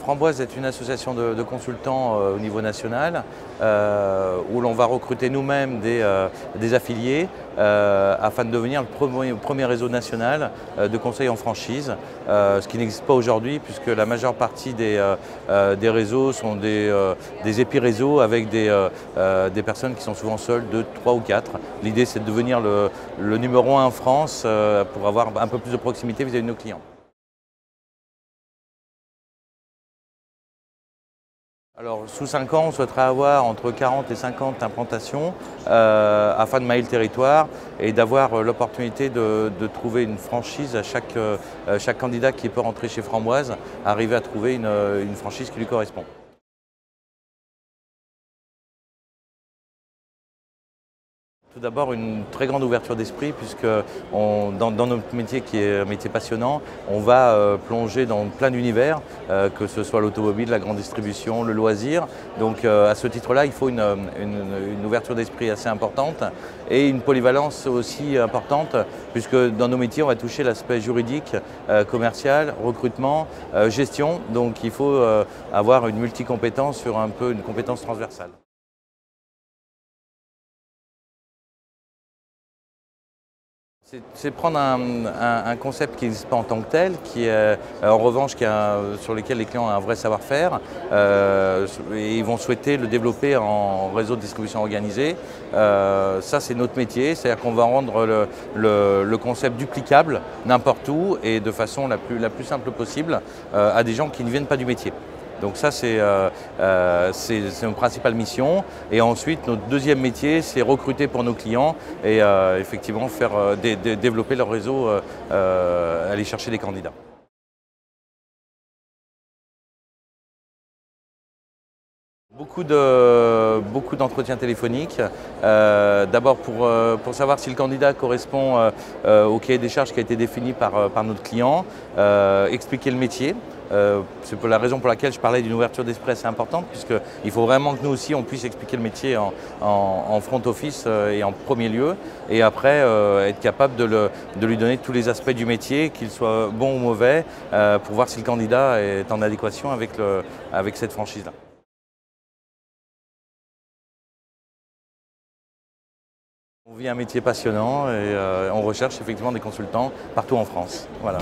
Framboise est une association de consultants au niveau national où l'on va recruter nous-mêmes des affiliés afin de devenir le premier réseau national de conseil en franchise, ce qui n'existe pas aujourd'hui puisque la majeure partie des réseaux sont des épi-réseaux avec des personnes qui sont souvent seules, 2, 3 ou 4. L'idée c'est de devenir le numéro 1 en France pour avoir un peu plus de proximité vis-à-vis de nos clients. Alors, sous 5 ans, on souhaiterait avoir entre 40 et 50 implantations afin de mailler le territoire et d'avoir l'opportunité de trouver une franchise à chaque candidat qui peut rentrer chez Framboise, arriver à trouver une franchise qui lui correspond. Tout d'abord, une très grande ouverture d'esprit puisque dans notre métier qui est un métier passionnant, on va plonger dans plein d'univers, que ce soit l'automobile, la grande distribution, le loisir. Donc à ce titre-là, il faut une ouverture d'esprit assez importante et une polyvalence aussi importante puisque dans nos métiers, on va toucher l'aspect juridique, commercial, recrutement, gestion. Donc il faut avoir une multicompétence sur un peu une compétence transversale. C'est prendre un concept qui n'existe pas en tant que tel, qui est en revanche sur lequel les clients ont un vrai savoir-faire et ils vont souhaiter le développer en réseau de distribution organisé. Ça c'est notre métier, c'est-à-dire qu'on va rendre le concept duplicable n'importe où et de façon la plus simple possible à des gens qui ne viennent pas du métier. Donc ça, c'est notre principale mission. Et ensuite, notre deuxième métier, c'est recruter pour nos clients et effectivement faire développer leur réseau, aller chercher des candidats. Beaucoup d'entretiens téléphoniques, d'abord pour savoir si le candidat correspond au cahier des charges qui a été défini par notre client, expliquer le métier. C'est la raison pour laquelle je parlais d'une ouverture d'esprit assez importante, puisqu'il faut vraiment que nous aussi on puisse expliquer le métier en front office et en premier lieu, et après être capable de lui donner tous les aspects du métier, qu'il soit bon ou mauvais, pour voir si le candidat est en adéquation avec cette franchise-là. On vit un métier passionnant et on recherche effectivement des consultants partout en France. Voilà.